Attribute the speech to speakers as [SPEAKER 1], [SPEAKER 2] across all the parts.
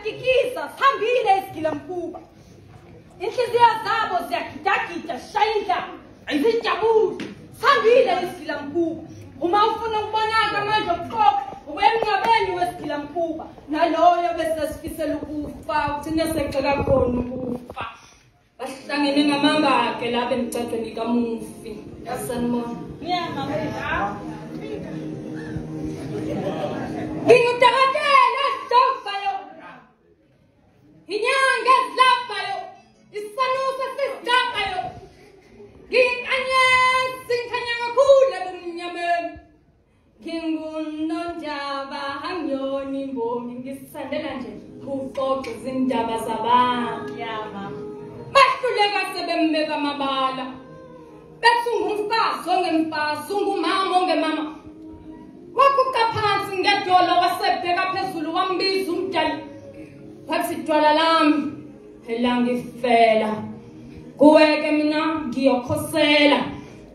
[SPEAKER 1] ziyatikisa sihambile isigilamkhuba inhliziyo zabo ziyagidagida shayinda izijabule sihambile isigilamkhuba uma ufuna ukubonaka manje okuqoqa ukwemncabeni wesigilamkhuba naloyo bese sifisela ukufa uthina seqeka khona ukufa bahlangene ngamangake lapha emcacweni kamufi yasanibona ngiyamama ngingudokotela Dofayo inyanga ezilaphayo isanusa sisigaphayo ngikhanya kakhulu ebumnyameni ngingunondaba hangiyona imbongi ngisithandela nje ukuxoxa izindaba zabantu bahluleka sebembeka amabala bethi ungumfazi ongemfazi ungumama ongemama wakuka phansi ngedolo wasebheka phezulu wambiza umdali wathi dwala lami phela ngifela kuweke mina ngiyokhosela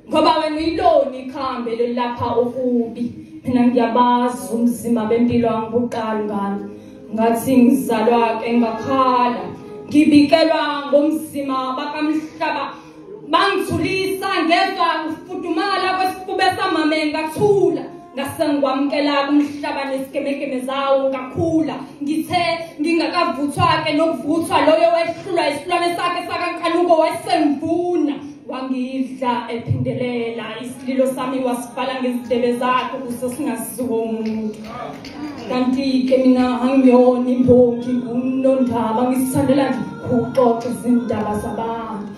[SPEAKER 1] ngoba wena iloni ikhambe lelapha okubi mina ngiyabazi umzima bempilo angibuqali ngalo ngathi ngizalwa ke ngakhala ngibikelwa ngomzima bakamhlaba bangithulisa ngezwa ukufudumala kwesifuba samame ngathula ngasengwamkela kumhlaba nesikemekeme zawo ngakhula ngithe ngingakavuthwa ke nokuvuthwa loyo wehlulwa isilwane sakhe sakankanuko wasengivuna wangidla ephindelela isililo sami wasifala ngezidebe zakhe ukuze singasizuko umuntu kanti ke mina angiyona imbongi ngunondaba ngisithandela nje ukuxoxa izindaba zabantu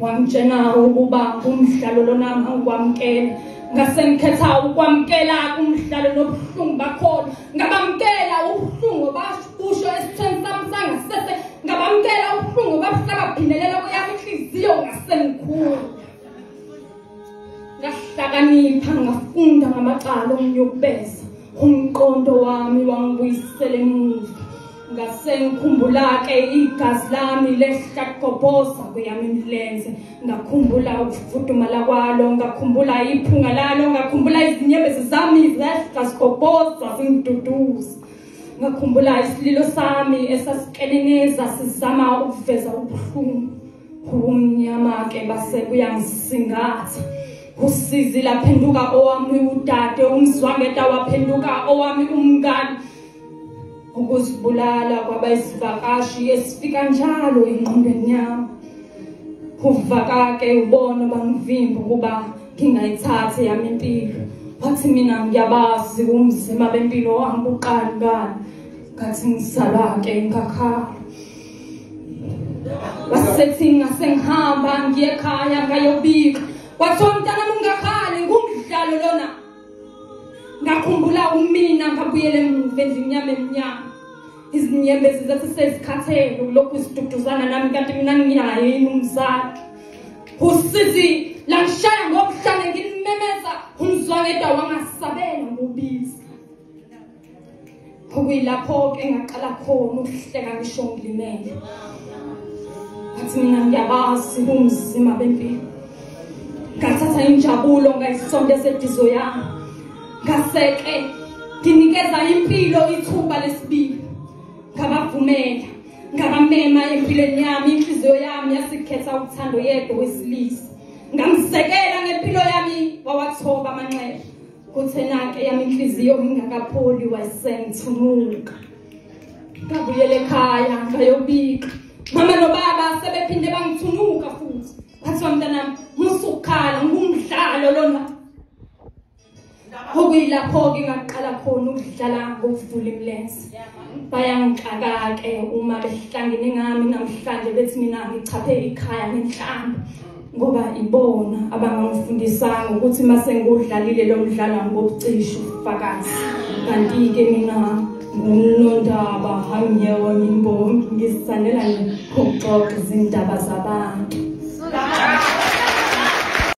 [SPEAKER 1] wangitshena ukuba umdlalo lona angikwamkela ngasengikhetha ukwamkela umdlalo nobuhlungu bakhona ngabamkela ubuhlungu basho esitheni sami sangasese ngabamkela ubuhlungu bahlaba phindelela kuyami inhliziyo ngasengikhulu ngahlakanipha ngafunda ngamacala omnyokubeza umqondo wami wangibuyisela emuva ngasengikhumbula ke igazi lami lehlaqobhoza kuyami imilenze ngakhumbula ukufudumala kwalo ngakhumbula iphunga lalo ngakhumbula izinyembezi zami zehlaqobhoza zingiduduza ngakhumbula isililo sami esasikeleleza sizama ukuveza ubuhlungu umnyama ke base kuyangisingatha usizi laphenduka owami udade umzwangeda waphenduka owami umngani ukuzibulala kwabayisivakashi esifika njalo engqondweni yami uvaka ke ubona bangivimba ukuba ngingayithathe yami impilo wathi mina ngiyabazi umzima bempilo wami uqala ngani ngathi ngizalwa ke ngakhala wasethi ngasengihamba ngiye ekhaya ngayobika wathi umntana ungakhali ngumdlalo lona ngakhumbula umina ngabuyele emuva endlinyama eminyama izinyembezi zathi sezikhathele lokhu ziduduzana nami kanti mina nginayo yini umzali usizi langishaya ngobuhlane ngimemeza umzwangeda wangasabela ngobizi okuyilapho ke ngaqala khona ukuhleka ngisho ngilimele ngathi mina ngiyabazi umzima bempilo ngathatha injabulo ngayisondeza edizo yami ngaseke nginikeza impilo ithuba lesibili ngabavumela ngabamema empilweni yami inhliziyo yami yasikhetha uthando yedwa wesilisa ngamsekela ngempilo yami wawathoba amanxeba kuthena ke yami inhliziyo ingakapholi wasengithumuka ngabuyela ekhaya ngayobika mama nobaba sebephinde bangithunuka futhi bathi mntanami musukhala ngumdlalo lona okuyilapho ke ngaqala khona ukudlala ngokuvula imilenze bayangixaka ke uma behlangene ngami namhlanje bethi mina ngichaphe ikhaya ngenhlamba ngoba ibona abangangifundisanga ukuthi mase ngudlalile lo mdlalo ngokucisha ufakazi kanti ke mina ngunondaba hangiyona imbongi ngisithandela ukuxoxa izindaba zabantu